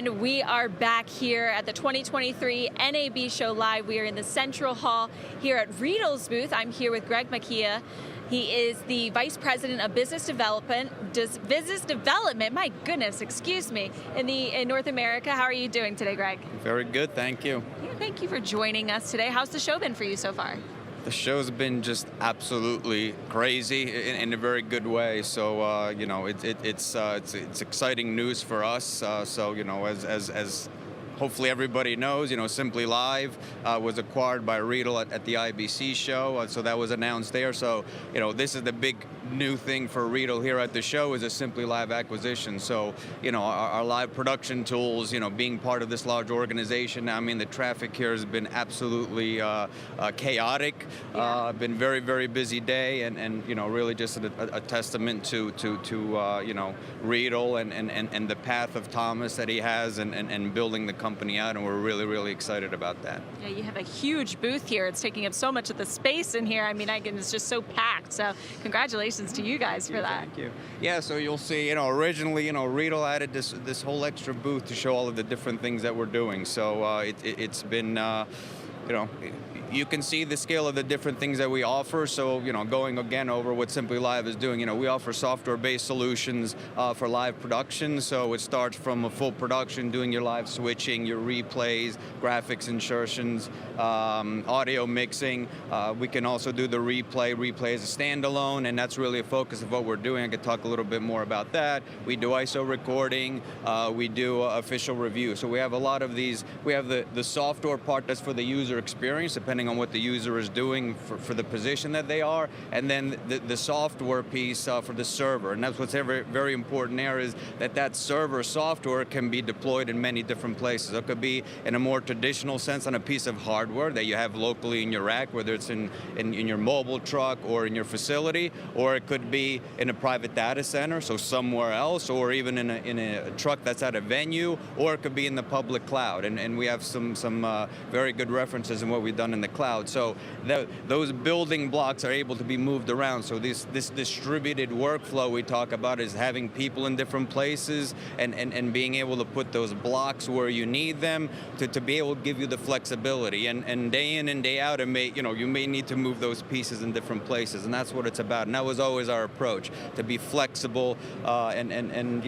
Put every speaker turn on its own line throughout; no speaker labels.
And we are back here at the 2023 NAB Show Live. We are in the Central Hall here at Riedel's booth. I'm here with Greg Makia. He is the Vice President of Business Development, my goodness, excuse me, in North America. How are you doing today, Greg?
Very good, thank you.
Yeah, thank you for joining us today. How's the show been for you so far?
The show's been just absolutely crazy in a very good way. So it's exciting news for us. As hopefully everybody knows, Simply Live was acquired by Riedel at the IBC show, so that was announced there. So, this is the big new thing for Riedel here at the show is a Simply Live acquisition. So, our live production tools, being part of this large organization, I mean, the traffic here has been absolutely chaotic.
Yeah.
Been very, very busy day, and really just a testament to Riedel and the path of Thomas that he has and building the company out, and we're really, really excited about that.
Yeah, you have a huge booth here. It's taking up so much of the space in here. I mean, it's just so packed. So congratulations to you guys for that.
Thank you. Yeah, so you'll see, originally, Riedel added this whole extra booth to show all of the different things that we're doing. So it's been, you can see the scale of the different things that we offer. So, going again over what Simply Live is doing, we offer software-based solutions for live production. So it starts from a full production, doing your live switching, your replays, graphics insertions, audio mixing. We can also do the replay as a standalone, and that's really a focus of what we're doing. I could talk a little bit more about that. We do ISO recording. We do official review. So we have a lot of these. We have the software part that's for the user experience, depending on what the user is doing for the position that they are, and then the software piece for the server. And that's what's very, very important there is that server software can be deployed in many different places. It could be in a more traditional sense on a piece of hardware that you have locally in your rack, whether it's in your mobile truck or in your facility, or it could be in a private data center, so somewhere else, or even in a truck that's at a venue, or it could be in the public cloud. And we have some very good references in what we've done in the cloud. So those building blocks are able to be moved around. So this distributed workflow we talk about is having people in different places and being able to put those blocks where you need them to be able to give you the flexibility. And day in and day out, you may need to move those pieces in different places, and that's what it's about. And that was always our approach, to be flexible and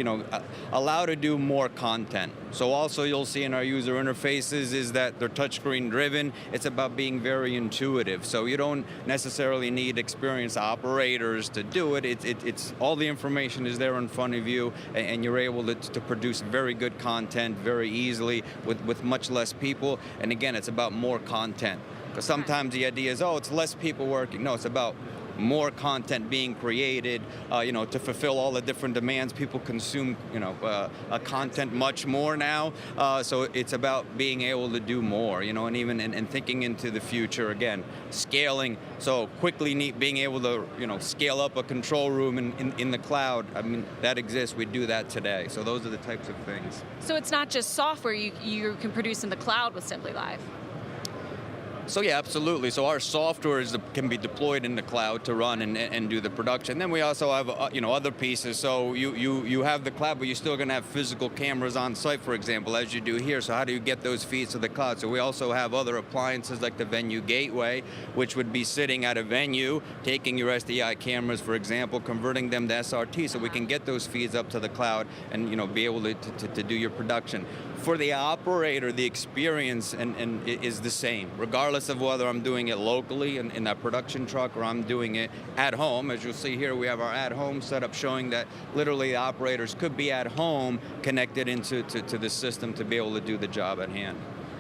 allow to do more content. So also you'll see in our user interfaces is that they're touchscreen driven. It's about being very intuitive. So you don't necessarily need experienced operators to do it. It's all the information is there in front of you, and you're able to produce very good content very easily with much less people. And again, it's about more content. Because sometimes the idea is, it's less people working. No, it's about more content being created, to fulfill all the different demands. People consume, content much more now. So it's about being able to do more, and even and thinking into the future again, scaling. So quickly being able to, scale up a control room in the cloud. I mean, that exists. We do that today. So those are the types of things.
So it's not just software you can produce in the cloud with Simply Live.
So yeah, absolutely. So our software can be deployed in the cloud to run and do the production. Then we also have other pieces. So you have the cloud, but you're still going to have physical cameras on site, for example, as you do here. So how do you get those feeds to the cloud? So we also have other appliances like the venue gateway, which would be sitting at a venue, taking your SDI cameras, for example, converting them to SRT, so we can get those feeds up to the cloud and be able to do your production. For the operator, the experience is the same, regardless of whether I'm doing it locally in that production truck or I'm doing it at home. As you'll see here, we have our at-home setup showing that literally the operators could be at home connected into the system to be able to do the job at hand.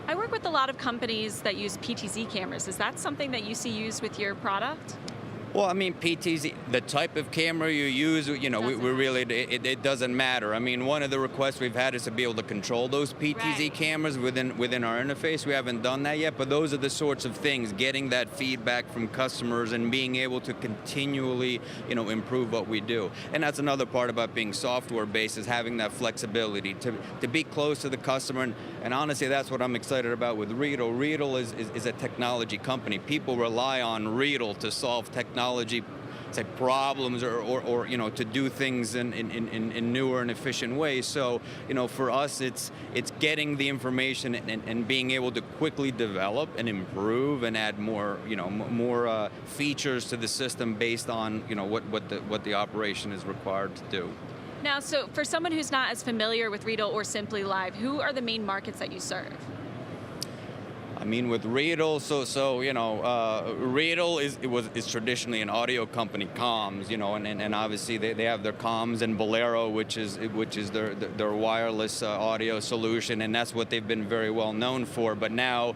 I work with a lot of companies that use PTZ cameras. Is that something that you see used with your product?
Well, I mean, PTZ, the type of camera you use, we really, it doesn't matter. I mean, one of the requests we've had is to be able to control those PTZ cameras within our interface. We haven't done that yet, but those are the sorts of things, getting that feedback from customers and being able to continually, improve what we do. And that's another part about being software-based, is having that flexibility to be close to the customer. And honestly, that's what I'm excited about with Riedel. Riedel is a technology company. People rely on Riedel to solve technology say problems or you know, to do things in newer and efficient ways. So, you know, for us, it's getting the information and being able to quickly develop and improve and add more, you know, more features to the system based on, you know, what the operation is required to do.
Now, so for someone who's not as familiar with Riedel or Simply Live, who are the main markets that you serve?
I mean, with Riedel, so you know, Riedel is traditionally an audio company, comms, you know, and obviously they have their comms and Bolero, which is their wireless audio solution, and that's what they've been very well known for. But now,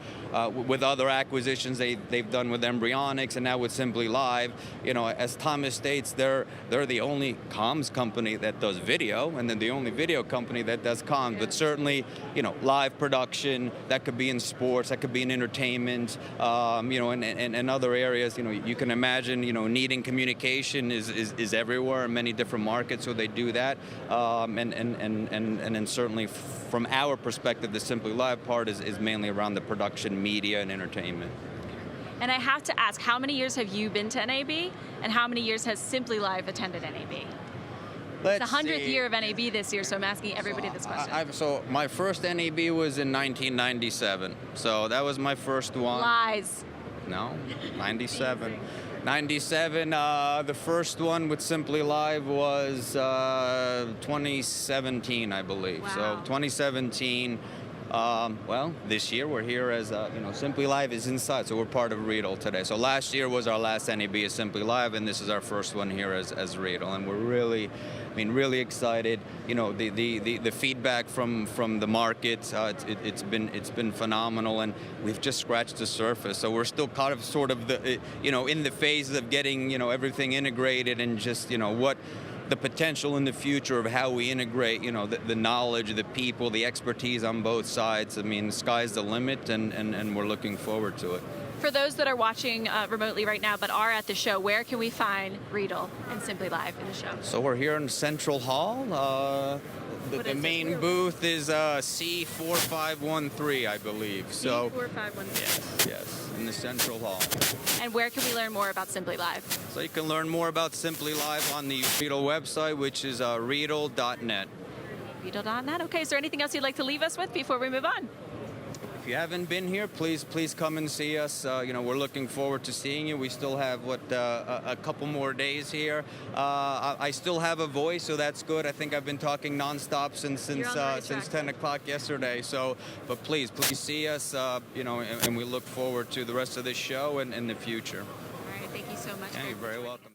with other acquisitions they've done with Embryonics, and now with Simply Live, you know, as Thomas states, they're the only comms company that does video, and then the only video company that does comms. Yeah. But certainly, you know, live production, that could be in sports, that could be in entertainment, you know, and other areas. You know, you can imagine, you know, needing communication is everywhere in many different markets, so they do that. And then certainly from our perspective, the Simply Live part is mainly around the production, media, and entertainment.
And I have to ask, how many years have you been to NAB, and how many years has Simply Live attended NAB? It's the 100th year of NAB this year, so I'm asking everybody this question.
So my first NAB was in 1997. So that was my first one.
Lies.
No, 97. 97, the first one with Simply Live was 2017, I believe.
Wow.
So 2017. Well, this year we're here as, you know, Simply Live is inside, so we're part of Riedel today. So last year was our last NAB as Simply Live, and this is our first one here as Riedel, and we're really, I mean, really excited. You know, the feedback from the market, it's been phenomenal, and we've just scratched the surface. So we're still kind of sort of you know, in the phase of getting, you know, everything integrated and just, you know, what the potential in the future of how we integrate, you know, the knowledge, the people, the expertise on both sides. I mean, the sky's the limit, and we're looking forward to it.
For those that are watching remotely right now but are at the show, where can we find Riedel and Simply Live in the show?
So we're here in Central Hall. The main booth is C4513, I believe. So
C4513.
Yes, in the Central Hall.
And where can we learn more about Simply Live?
So you can learn more about Simply Live on the Riedel website, which is riedel.net.
Riedel.net. Okay, is there anything else you'd like to leave us with before we move on?
If you haven't been here, please come and see us. You know, we're looking forward to seeing you. We still have a couple more days here. I still have a voice, so that's good. I think I've been talking nonstop since 10 o'clock yesterday. So, but please see us. You know, and we look forward to the rest of this show and the future.
All right, thank you so much.
Yeah, you're very welcome.